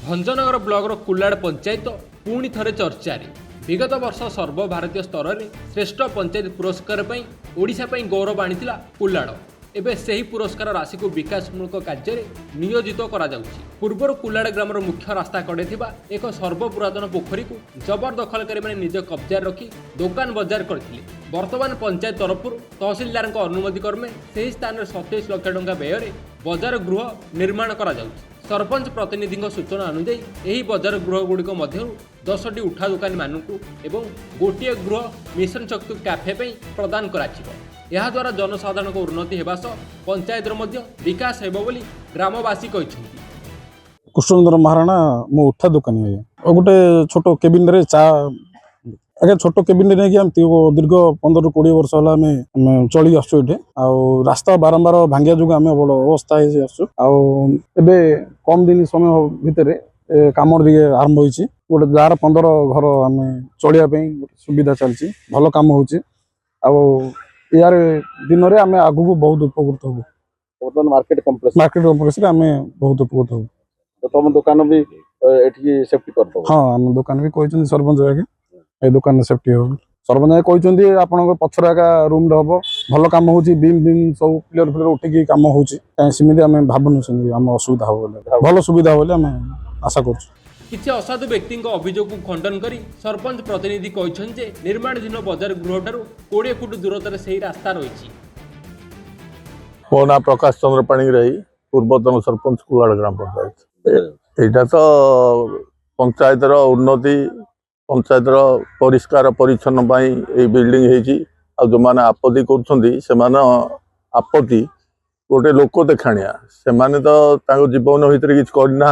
Bhanjanagar block कुलाड़ panchayat पुणी थरे चर्चार विगत वर्ष सर्वभारतीय स्तर में श्रेष्ठ पंचायत पुरस्कार ओडिशा गौरव आनी कुलाड़ एवं से ही पुरस्कार राशि को विकासमूलक कार्य में नियोजित करा पूर्वर कुलाड़ ग्रामर मुख्य रास्ता कड़े एक सर्वपुरातन पोखरी को जबरदखलकारी मैंने निज कब्जा रखी दुकान बजार करते वर्तमान पंचायत तरफ तहसिलदार अनुमति क्रमे से ही स्थान में 27 लाख टंका व्यय बजार गृह निर्माण करा सरपंच प्रतिनिधि सूचना अनुଯାयी यही बजार गृह गुड़िक मध्य 10टी उठा दुकानी मानू एवं गोटे गृह मिशन शक्ति कैफे प्रदान कराद्वारा जनसाधारण उन्नति होगा सह पंचायत विकास होब ग्रामवासी कहते। कृष्णचंद्र महाराणा मो उठा दुकानी है गोटे छोट केबिन रे चा आगे छोट केबिन नहीं दीर्घ 15-20 वर्ष है चली आसु रास्ता बारंबार भांगिया जो आम बड़ अवस्था आबे कम दिन समय भितर कम आरंभ होती गोटे 12-15 घर आम चलिया सुविधा चलती भल कम हो यार दिन में आम आगू बहुत उपकृत हूँ बर्तमान मार्केट कम्प्लेक्स आम बहुत उपकृत हूँ। तो तुम दुकान भी सेफ्टी कर दो। हाँ आम दुकान भी कहते सरपंच आगे ए दुकान सेफ्टी हो सरपंच आगे कहते आप पछर आगा रूम हम भल कम हो बीम सब पिलर फिलर उठिकी कम होमती आम भावुन आम असुविधा हो भल सुविधा हो आशा कर किसी असाधु व्यक्ति अभियोग को खंडन कर सरपंच प्रतिनिधि कहते निर्माणाधीन बजार गृह ठार 20 फुट दूरतार से रास्ता रही। मो ना प्रकाश चंद्र पाणिग्राही पूर्वतन सरपंच कुलाड़ ग्राम पंचायत यहाँ तो पंचायत उन्नति पंचायत परिष्कार परिच्छन्न बिल्डिंग जो मैंने आपत्ति कर आपत्ति गोटे लोक देखाणिया से माने तो जीवन भितर किसी करना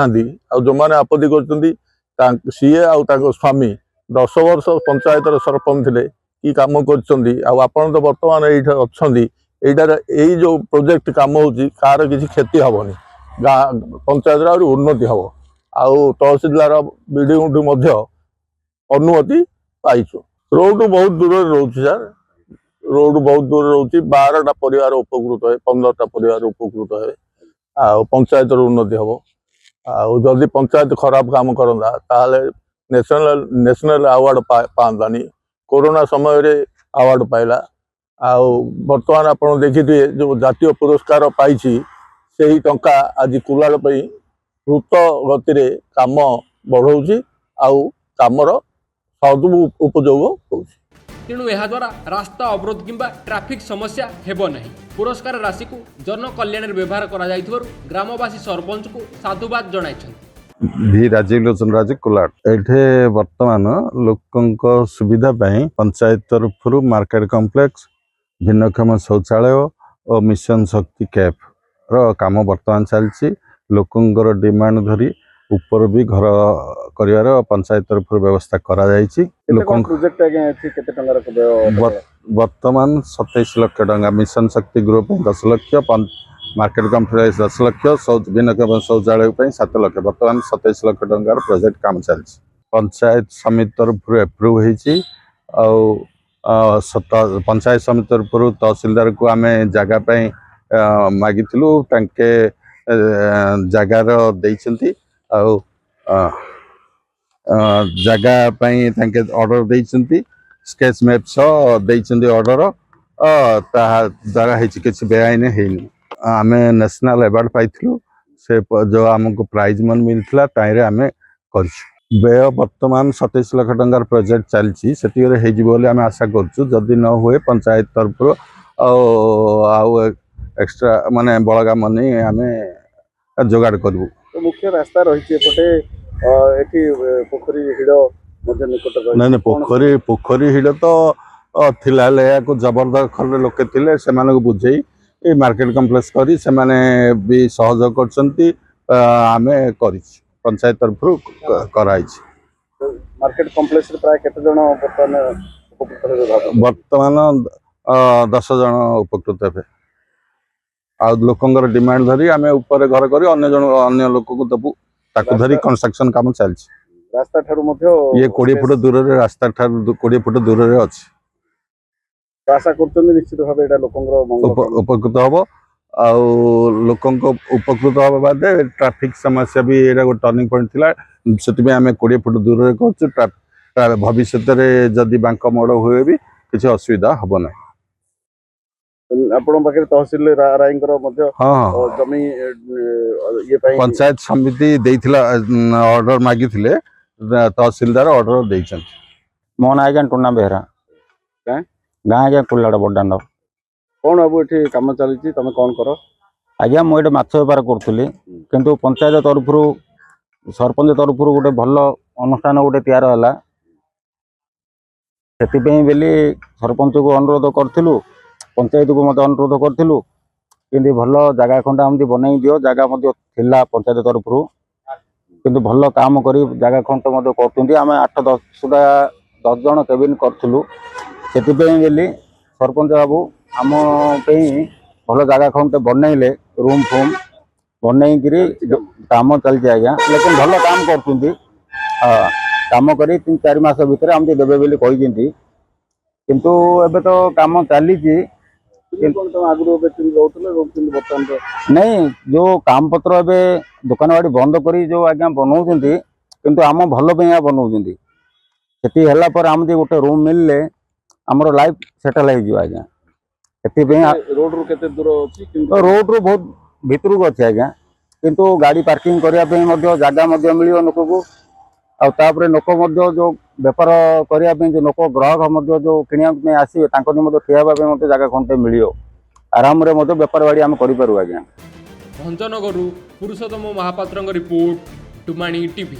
जो मैंने आपत्ति कर सीए आउ स्वामी 10 वर्ष पंचायत सरपंच थे कि कम कर तो बर्तमान ये अच्छा यही जो प्रोजेक्ट कम होकार किसी क्षति हेनी गाँ पंचायत उन्नति हम आउ तहसिलदार विडीओ अनुमति पाइछु। रोड बहुत दूर रोचे सर रोड बहुत दूर रोचे 12टा परिवार उपकृत है 15टा परिवार उपकृत है आ पंचायत उन्नति हम आदि पंचायत खराब काम करता ताले नेशनल अवार्ड पातानी कोरोना समय रे अवार्ड पाइला बर्तमान आप देखिए जो जातीय पुरस्कार पाई से ही टंका आज कुलाड़ द्रुत गति काम बढ़ाऊँच आमर उपयोग हो तेणु यह द्वारा रास्ता अवरोध किंबा ट्रैफिक समस्या हेब नहीं पुरस्कार राशि को जन कल्याण व्यवहार कर ग्रामवासी सरपंच को साधुवाद जनाइछन्ति। भी राजीव लोचन राज कुलाड़ एठे वर्तमान लोकंक सुविधा पंचायत तरफ मार्केट कम्प्लेक्स भिन्नक्षम शौचालय और मिशन शक्ति कैफ रो काम वर्तमान चलती लोकंकर डिमांड धरी ऊपर भी घर कर पंचायत तरफ व्यवस्था करा वर्तमान 27 लाख टंका मिशन शक्ति group 10 lakh market complex 10 lakh भिन्न शौचालय 7 लाख वर्तमान 27 लाख टंकार प्रोजेक्ट काम चलती पंचायत समिति तरफ एप्रुव पंचायत समिति तरफ तहसिलदार को आम जगह मागिलु जगार देइछन्ति जगह ऑर्डर देइछन्ति स्केच मैप देइछन्ति ऑर्डर द्वारा किसी बेआईन हैनी आम नेशनल अवार्ड पाइलु से जो आमको प्राइज मन मिलता ताइरे आम कर व्यय वर्तमान 27 लाख टंकार प्रोजेक्ट चलती से आम आशा करुँ न हुए पंचायत तरफ एक्स्ट्रा माने बड़गा मनी आम जोगाड़ करूँ। तो मुख्य रास्ता रही पोखरी हिड़ निकट नहीं पोखरी हिड़ तो थिला को जबरदखल लोके थे से बुझे मार्केट कम्प्लेक्स करी से भी सहयोग करछन्ति आमे करी पंचायत तरफ कराई मार्केट कम्प्लेक्स प्राय केते जण वर्तमान 10 जन उपकृत हे आ लोकंगर डिमांड धरी आम ऊपर घर करी अन्य लोक को दबु ताकु धरी कंस्ट्रक्शन काम चलछि रास्ता ठारू ये 20 फुट दूर रे रास्ता ठारू 20 फुट दूर रे अछि आशा करछन निश्चित भाबे एटा लोकंगर उपकृत हबो ଆଉ ଲୋକଙ୍କ ଉପକୃତ ହେବା ବାଦେ ଟ୍ରାଫିକ ସମସ୍ୟା ବି ଏଇଟା ଗୋଟେ ଟର୍ଣ୍ଣିଂ ପଏଣ୍ଟ ଥିଲା। ସେଥିପାଇଁ ଆମେ 20 ଫୁଟ ଦୂରରେ କରୁଛୁ। ଭବିଷ୍ୟତରେ ଯଦି ବାଙ୍କ ମୋଡ଼ ହୁଏ ବି କିଛି ଅସୁବିଧା ହବ ନାହିଁ। ଆପଣଙ୍କ ପାଖରେ ତହସିଲ ରାୟଙ୍କର ମଧ୍ୟ ହଁ ଜମି ଇଏ ପାଇଁ ପଞ୍ଚାୟତ ସମିତି ଦେଇଥିଲା, ଅର୍ଡର ମାଗିଥିଲେ, ତହସିଲଦାର ଅର୍ଡର ଦେଇଛନ୍ତି। ମୋ ନାଁ ଆଜ୍ଞା ଟୁନା ବେହେରା। ଗାଁ? ଗାଁ ଆଜ୍ଞା କୁଲାଡ ବଡଦାଣ୍ଡ। କଣ ବାବୁ ଏଠି କାମ ଚାଲିଛି, ତମେ କଣ କର? ଆଜ୍ଞା ମୁଁ ଏଠି ମାଛ ବେପାର କରୁଥିଲି, କିନ୍ତୁ ପଞ୍ଚାୟତ ତରଫରୁ ସରପଞ୍ଚ ତରଫରୁ ଗୋଟେ ଭଲ ଅନୁଷ୍ଠାନ ଗୋଟେ ତିଆର ହେଲା। ସେଥିପାଇଁ ବୋଲି ସରପଞ୍ଚକୁ ଅନୁରୋଧ କରିଥିଲୁ, ପଞ୍ଚାୟତକୁ ମଧ୍ୟ ଅନୁରୋଧ କରିଥିଲୁ, କିନ୍ତୁ ଭଲ ଜାଗା ଖଣ୍ଡ ଏମିତି ବନେଇ ଦିଅ। ଜାଗା ମଧ୍ୟ ଥିଲା ପଞ୍ଚାୟତ ତରଫରୁ, କିନ୍ତୁ ଭଲ କାମ କରି ଜାଗା ଖଣ୍ଡ ମଧ୍ୟ କରୁଛନ୍ତି। ଆମେ 8-10 ଜଣ କେବିନ କରିଥିଲୁ। ସେଥିପାଇଁ ବୋଲି ସରପଞ୍ଚ ବାବୁ ଆମ ପାଇଁ ଭଲ ଜାଗା ଖଣ୍ଡ ବନେଇଲେ, ରୁମ୍ ଫୁମ୍ ବନେଇକିରି କାମ ଚାଲିଛି ଆଜ୍ଞା। ଲେକିନ ଭଲ କାମ କରୁଛନ୍ତି। କାମ କରି 3-4 ମାସ ଭିତରେ ଆମକୁ ଦେବେ ବୋଲି କହିଛନ୍ତି, କିନ୍ତୁ ଏବେ ତ କାମ ଚାଲିଛି। ନାଇଁ, ଯୋଉ କାମ ପତ୍ର ଏବେ ଦୋକାନ ବାଡ଼ି ବନ୍ଦ କରି ଯୋଉ ଆଜ୍ଞା ବନଉଛନ୍ତି, କିନ୍ତୁ ଆମ ଭଲ ପାଇଁ ବନଉଛନ୍ତି। ସେଠି ହେଲା ପରେ ଆମକୁ ଗୋଟେ ରୁମ୍ ମିଳିଲେ ଆମର ଲାଇଫ ସେଟଲ ହେଇଯିବ ଆଜ୍ଞା। ସେଥିପାଇଁ ରୋଡରୁ କେତେ ଦୂର ଅଛି? ରୋଡରୁ ବହୁତ ଭିତରକୁ ଅଛି ଆଜ୍ଞା, କିନ୍ତୁ ଗାଡ଼ି ପାର୍କିଂ କରିବା ପାଇଁ ମଧ୍ୟ ଜାଗା ମଧ୍ୟ ମିଳିବ ଲୋକକୁ। ଆଉ ତାପରେ ଲୋକ ମଧ୍ୟ ଯୋଉ ବେପାର କରିବା ପାଇଁ ଯୋଉ ଲୋକ ଗ୍ରାହକ ମଧ୍ୟ ଯୋଉ କିଣିବା ପାଇଁ ଆସିବେ, ତାଙ୍କ ମଧ୍ୟ ଠିଆ ହେବା ପାଇଁ ମଧ୍ୟ ଜାଗା ଖଣ୍ଡେ ମିଳିବ। ଆରାମରେ ମଧ୍ୟ ବେପାର ବାଡ଼ି ଆମେ କରିପାରୁ ଆଜ୍ଞା। ଭଞ୍ଜନଗରରୁ ପୁରୁଷୋତ୍ତମ ମହାପାତ୍ରଙ୍କ ରିପୋର୍ଟ, ଟୁମାଣି ଟିଭି।